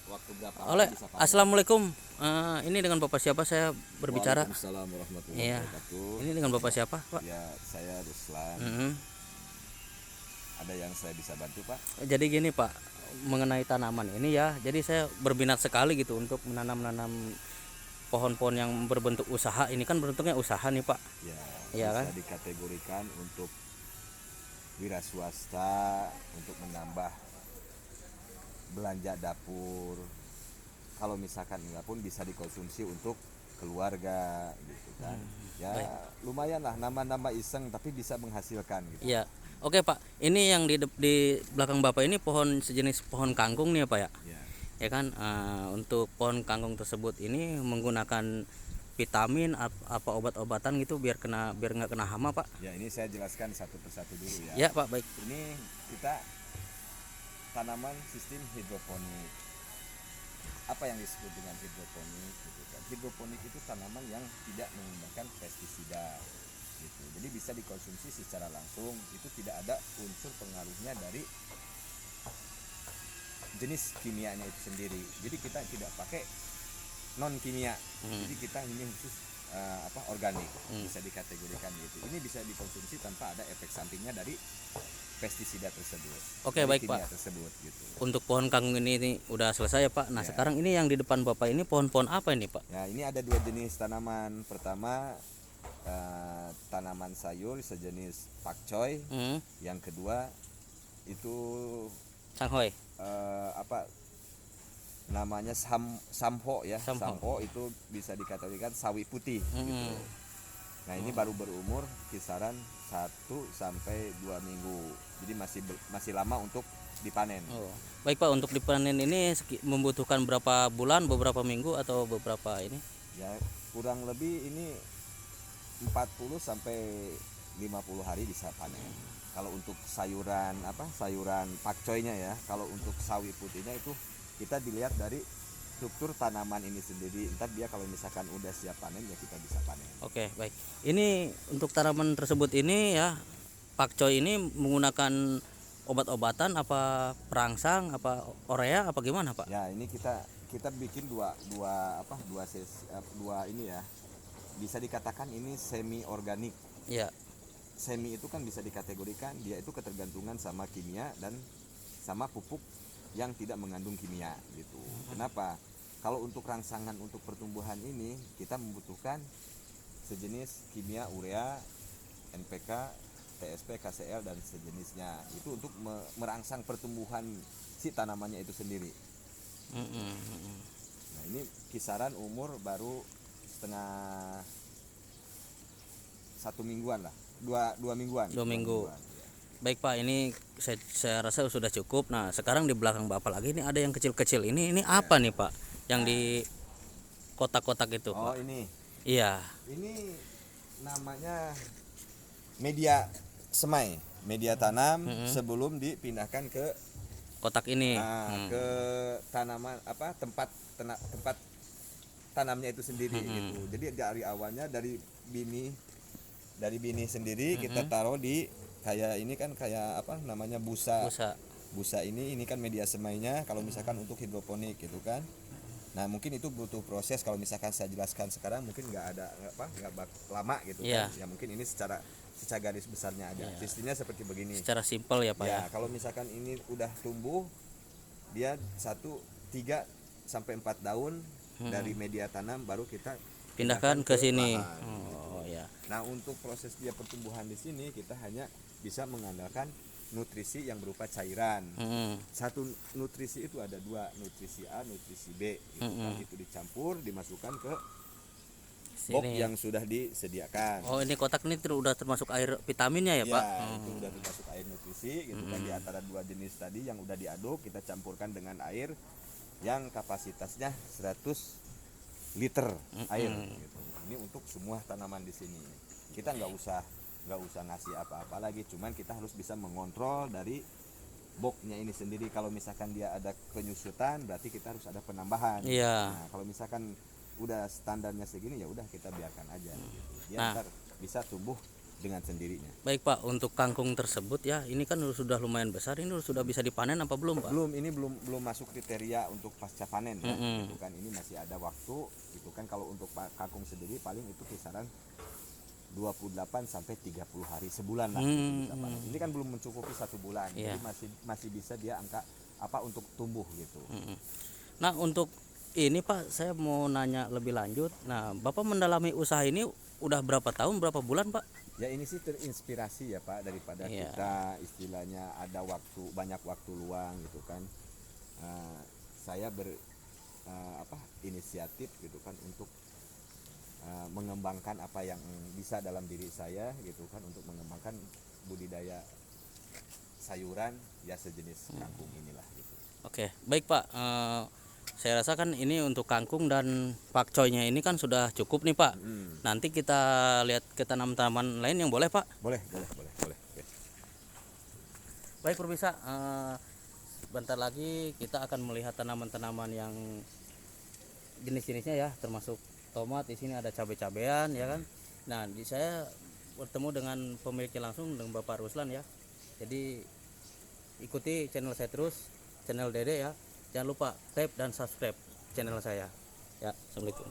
waktu berapa Oleh, lama bisa panen? assalamualaikum. Ini dengan bapak siapa saya berbicara? Waalaikumsalam warahmatullahi Iya. wabarakatuh. Ini dengan bapak siapa, Pak? Ya, saya Ruslan. Mm-mm. Ada yang saya bisa bantu, Pak? Jadi gini, Pak, mengenai tanaman ini ya. Jadi saya berminat sekali gitu untuk menanam pohon-pohon yang berbentuk usaha. Ini kan bentuknya usaha nih, Pak. Ya, Iya bisa kan? dikategorikan untuk wira swasta, untuk menambah belanja dapur. Kalau misalkan enggak pun bisa dikonsumsi untuk keluarga gitu kan. Ya, Baik. lumayan lah nama-nama iseng tapi bisa menghasilkan gitu. Iya. Oke, Pak. Ini yang di belakang Bapak ini pohon sejenis pohon kangkung nih ya, Pak ya. Ya. Ya kan, untuk pohon kangkung tersebut ini menggunakan vitamin apa obat-obatan gitu biar nggak kena hama, Pak. Ya, ini saya jelaskan satu persatu dulu ya. Ya, Pak, baik. Ini kita tanaman sistem hidroponik. Apa yang disebut dengan hidroponik gitu kan? Hidroponik itu tanaman yang tidak menggunakan pestisida gitu. Jadi bisa dikonsumsi secara langsung, itu tidak ada unsur pengaruhnya dari jenis kimianya itu sendiri. Jadi kita tidak pakai non kimia. Jadi kita ini khusus organik, bisa dikategorikan gitu. Ini bisa dikonsumsi tanpa ada efek sampingnya dari pestisida tersebut. Oke, dari baik, kimia Pak. tersebut gitu. Untuk pohon kangkung ini udah selesai ya, Pak. Nah, Ya. sekarang ini yang di depan Bapak ini pohon-pohon apa ini, Pak? Nah, ini ada dua jenis tanaman. Pertama tanaman sayur sejenis pakcoy. Hmm, Yang kedua itu Sanghoy. apa namanya samho ya. Samho. Samho itu bisa dikategorikan sawi putih gitu. Hmm. Nah, ini baru berumur kisaran 1 sampai 2 minggu. Jadi masih lama untuk dipanen. Oh. Baik, Pak, untuk dipanen ini membutuhkan berapa bulan, beberapa minggu atau beberapa ini? Ya, kurang lebih ini 40 sampai 50 hari bisa panen. Kalau untuk sayuran pakcoynya ya, kalau untuk sawi putihnya itu kita dilihat dari struktur tanaman ini sendiri. Entar dia kalau misalkan udah siap panen ya kita bisa panen. Oke, baik. Ini untuk tanaman tersebut ini ya, pakcoy ini menggunakan obat-obatan apa perangsang apa urea apa gimana, Pak? Ya, ini kita bikin dua ini ya. Bisa dikatakan ini semi organik. Ya. Semi itu kan bisa dikategorikan dia itu ketergantungan sama kimia dan sama pupuk yang tidak mengandung kimia gitu. Kenapa? Kalau untuk rangsangan untuk pertumbuhan ini kita membutuhkan sejenis kimia urea, NPK, TSP, KCL dan sejenisnya. Itu untuk merangsang pertumbuhan si tanamannya itu sendiri. Nah, ini kisaran umur baru setengah 1 mingguan lah, dua mingguan. 2 minggu. Ya. Baik, Pak, ini saya rasa sudah cukup. Nah, sekarang di belakang Bapak lagi ini ada yang kecil-kecil. Ini apa nih, Pak? Yang di kotak-kotak itu, Oh, Pak? ini Iya. namanya media semai, media tanam sebelum dipindahkan ke Kotak ini. ke tanaman tempat tanamnya itu sendiri gitu. Jadi dari awalnya dari bini sendiri kita taruh di kayak ini kan kayak busa. Busa ini kan media semainya kalau misalkan untuk hidroponik gitu kan. Nah, mungkin itu butuh proses, kalau misalkan saya jelaskan sekarang mungkin nggak lama gitu kan. Ya mungkin ini secara garis besarnya aja. Sistemnya seperti begini. Secara simpel ya, Pak ya. Kalau misalkan ini udah tumbuh dia 3 sampai 4 daun dari media tanam baru kita Pindahkan ke sini. lahan, gitu. Oh ya. Nah, untuk proses dia pertumbuhan di sini kita hanya bisa mengandalkan nutrisi yang berupa cairan. Satu nutrisi itu ada 2, nutrisi A, nutrisi B gitu kan. Itu dicampur dimasukkan ke box yang sudah disediakan. Oh, ini kotak ini udah termasuk air vitaminnya ya, Pak? Itu udah termasuk air nutrisi gitu kan. Di antara 2 jenis tadi yang udah diaduk kita campurkan dengan air yang kapasitasnya 100 liter air gitu. Ini untuk semua tanaman di sini. Kita nggak usah ngasih apa-apa lagi, cuman kita harus bisa mengontrol dari boxnya ini sendiri. Kalau misalkan dia ada penyusutan berarti kita harus ada penambahan. Iya. Nah, kalau misalkan udah standarnya segini ya udah kita biarkan aja gitu. Dia ntar bisa tumbuh dengan sendirinya. Baik Pak, untuk kangkung tersebut ya, ini kan sudah lumayan besar, ini sudah bisa dipanen apa belum Pak? Ini belum masuk kriteria untuk pasca panen ya. Gitu kan, ini masih ada waktu gitu kan. Kalau untuk kangkung sendiri paling itu kisaran 28 sampai 30 hari sebulan lah gitu bisa panen. Ini kan belum mencukupi 1 bulan. Iya. Jadi masih bisa dia angka apa untuk tumbuh gitu. Nah untuk ini Pak, saya mau nanya lebih lanjut. Nah Bapak mendalami usaha ini udah berapa tahun, berapa bulan Pak? Ya ini sih terinspirasi ya Pak, daripada Iya. kita istilahnya ada banyak waktu luang gitu kan. Saya inisiatif gitu kan untuk mengembangkan apa yang bisa dalam diri saya gitu kan, untuk mengembangkan budidaya sayuran ya sejenis kangkung inilah gitu. Oke, baik Pak. Saya rasa kan ini untuk kangkung dan pakcoynya ini kan sudah cukup nih Pak. Nanti kita lihat ke tanaman-tanaman lain yang boleh Pak. Boleh. Oke. Baik pemirsa, bentar lagi kita akan melihat tanaman-tanaman yang jenis-jenisnya ya, termasuk tomat. Di sini ada cabai-cabean ya kan. Nah, saya bertemu dengan pemiliknya langsung, dengan Bapak Ruslan ya. Jadi ikuti channel saya terus, channel Dede ya. Jangan lupa tap dan subscribe channel saya. Ya, assalamualaikum.